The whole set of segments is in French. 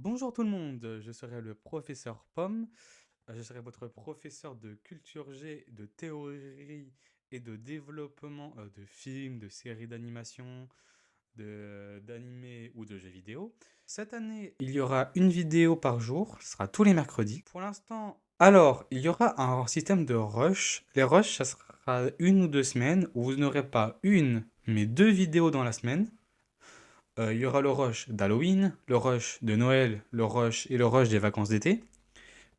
Bonjour tout le monde, je serai le professeur Pomme. Je serai votre professeur de culture G, de théorie et de développement de films, de séries d'animation, d'animés ou de jeux vidéo. Cette année, il y aura une vidéo par jour, ce sera tous les mercredis. Pour l'instant, alors, il y aura un système de rush. Les rushs, ça sera 1 ou 2 semaines où vous n'aurez pas une, mais 2 vidéos dans la semaine. Il y aura le rush d'Halloween, le rush de Noël, le rush et le rush des vacances d'été,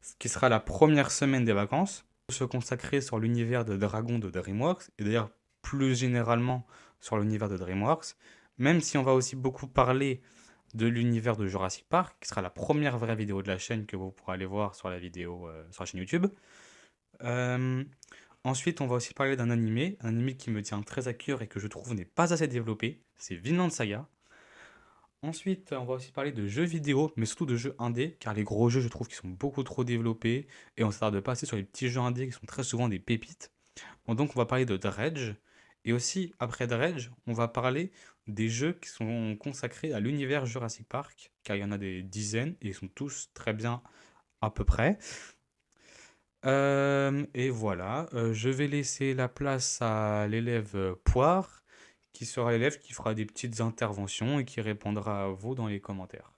ce qui sera la première semaine des vacances, se consacrer sur l'univers de Dragon de DreamWorks, et d'ailleurs plus généralement sur l'univers de DreamWorks, même si on va aussi beaucoup parler de l'univers de Jurassic Park, qui sera la première vraie vidéo de la chaîne que vous pourrez aller voir sur la vidéo sur la chaîne YouTube. Euh, Ensuite, on va aussi parler d'un animé qui me tient très à cœur et que je trouve n'est pas assez développé, c'est Vinland Saga. Ensuite, on va aussi parler de jeux vidéo, mais surtout de jeux indés, car les gros jeux, je trouve qu'ils sont beaucoup trop développés, et on s'attarde pas assez sur les petits jeux indés qui sont très souvent des pépites. Bon, donc, on va parler de Dredge, et aussi, après Dredge, on va parler des jeux qui sont consacrés à l'univers Jurassic Park, car il y en a des dizaines, et ils sont tous très bien à peu près. Et voilà, je vais laisser la place à l'élève Poire, qui sera l'élève qui fera des petites interventions et qui répondra à vous dans les commentaires.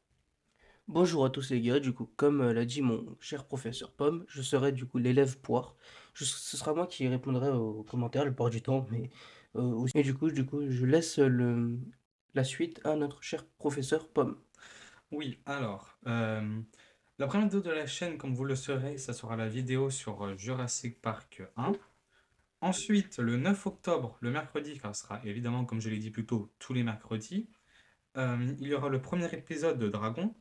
Bonjour à tous les gars, du coup, comme l'a dit mon cher professeur Pomme, je serai du coup l'élève poire. Ce sera moi qui répondrai aux commentaires la plupart du temps, mais aussi. Et du coup, je laisse la suite à notre cher professeur Pomme. Oui, alors, la première vidéo de la chaîne, comme vous le saurez, ça sera la vidéo sur Jurassic Park 1. Ensuite, le 9 octobre, le mercredi, car ce sera évidemment, comme je l'ai dit plus tôt, tous les mercredis, il y aura le premier épisode de Dragon.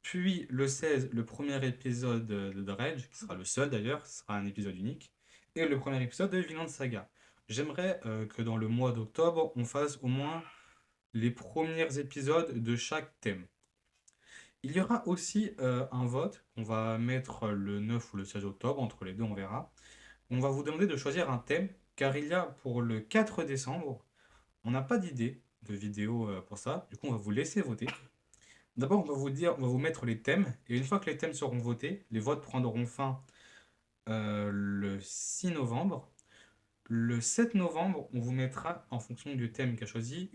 Puis le 16, le premier épisode de Dredge, qui sera le seul d'ailleurs, ce sera un épisode unique. Et le premier épisode de Vinland Saga. J'aimerais que dans le mois d'octobre, on fasse au moins les premiers épisodes de chaque thème. Il y aura aussi un vote qu'on va mettre le 9 ou le 16 octobre, entre les deux on verra. On va vous demander de choisir un thème, car il y a pour le 4 décembre, on n'a pas d'idée de vidéo pour ça, du coup on va vous laisser voter. D'abord on va vous dire, on va vous mettre les thèmes, et une fois que les thèmes seront votés, les votes prendront fin le 6 novembre. Le 7 novembre, on vous mettra, en fonction du thème qu'a choisi,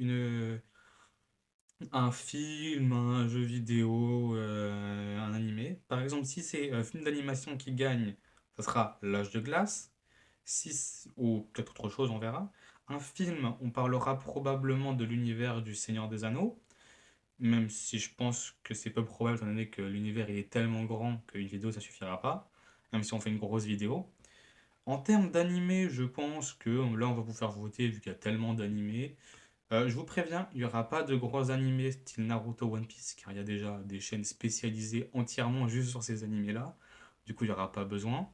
un film, un jeu vidéo, un animé. Par exemple, si c'est un film d'animation qui gagne, ça sera L'Âge de glace. Ou peut-être autre chose, on verra. Un film, on parlera probablement de l'univers du Seigneur des Anneaux. Même si je pense que c'est peu probable, étant donné que l'univers il est tellement grand qu'une vidéo ça suffira pas. Même si on fait une grosse vidéo. En termes d'animé, je pense que là on va vous faire voter vu qu'il y a tellement d'animés. Je vous préviens, il n'y aura pas de gros animés style Naruto One Piece, car il y a déjà des chaînes spécialisées entièrement juste sur ces animés-là. Du coup, il n'y aura pas besoin.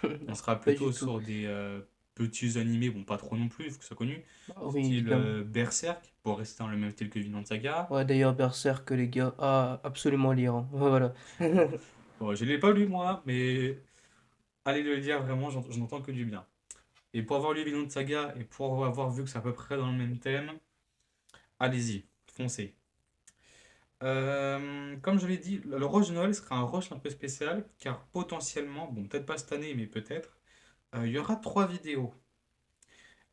On Non, sera pas plutôt du tout. sur des petits animés, bon, pas trop non plus, il faut que ça soit connu, Ah oui, style évidemment. Berserk, pour rester dans le même style que Vinland Saga. Ouais, d'ailleurs, Berserk, les gars, absolument lire, hein. Voilà. Bon, bon, je ne l'ai pas lu moi, mais allez le lire, vraiment, j'en entends que du bien. Et pour avoir lu Vinland Saga et pour avoir vu que c'est à peu près dans le même thème, allez-y, foncez. Comme je l'ai dit, le rush de Noël sera un rush un peu spécial, car potentiellement, bon, peut-être pas cette année, mais peut-être, il y aura 3 vidéos.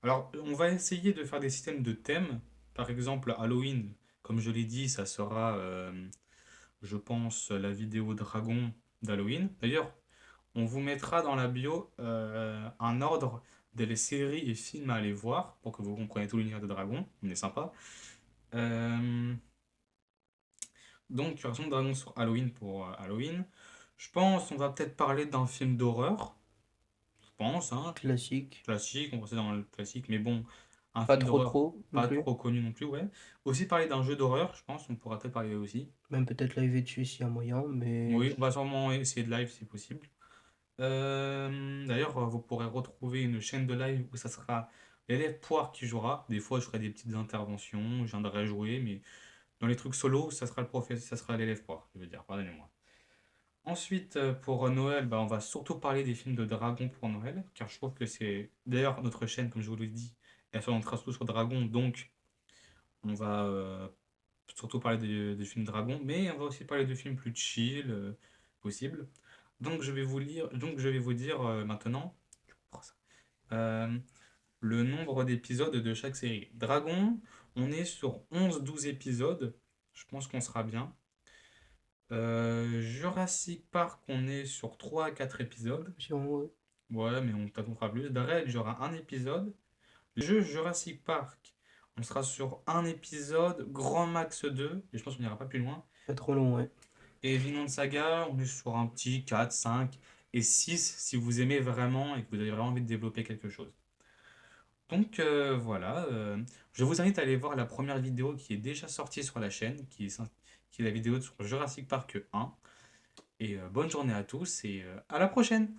Alors, on va essayer de faire des systèmes de thèmes. Par exemple, Halloween, comme je l'ai dit, ça sera, je pense, la vidéo Dragon d'Halloween. D'ailleurs, on vous mettra dans la bio un ordre des séries et films à aller voir, pour que vous compreniez tout l'univers de Dragon. On est sympa. Euh, Donc, tu as raison de Dragon sur Halloween pour Halloween. Je pense on va peut-être parler d'un film d'horreur. Je pense, hein. Classique. Classique, on va rester dans le classique, mais bon, un Pas film trop d'horreur trop, non pas plus. trop connu non plus, ouais. Aussi parler d'un jeu d'horreur, je pense, on pourra peut-être parler aussi. Même peut-être live dessus s'il y a moyen, mais Oui, on va sûrement essayer de live si possible. D'ailleurs, vous pourrez retrouver une chaîne de live où ça sera l'élève Poire qui jouera. Des fois, je ferai des petites interventions, je viendrai jouer, mais dans les trucs solo, ça sera le professeur, ça sera l'élève Poire, je veux dire, pardonnez-moi. Ensuite, pour Noël, bah, on va surtout parler des films de Dragon pour Noël, car je trouve que c'est... D'ailleurs, notre chaîne, comme je vous l'ai dit, elle se concentre surtout sur Dragon, donc on va surtout parler des films Dragon, mais on va aussi parler de films plus chill, possible. Donc je vais vous dire maintenant euh, le nombre d'épisodes de chaque série. Dragon, on est sur 11-12 épisodes. Je pense qu'on sera bien. Jurassic Park, on est sur 3 à 4 épisodes. Ouais. Ouais, mais on peut-être on fera plus. Darrell, j'aurai un épisode. Le jeu Jurassic Park, on sera sur un épisode, grand max 2, et je pense qu'on n'ira pas plus loin. Pas trop long, ouais. Et Vinland Saga, on est sur un petit 4, 5 et 6 si vous aimez vraiment et que vous avez vraiment envie de développer quelque chose. Donc voilà, je vous invite à aller voir la première vidéo qui est déjà sortie sur la chaîne, qui est la vidéo sur Jurassic Park 1. Et bonne journée à tous et à la prochaine!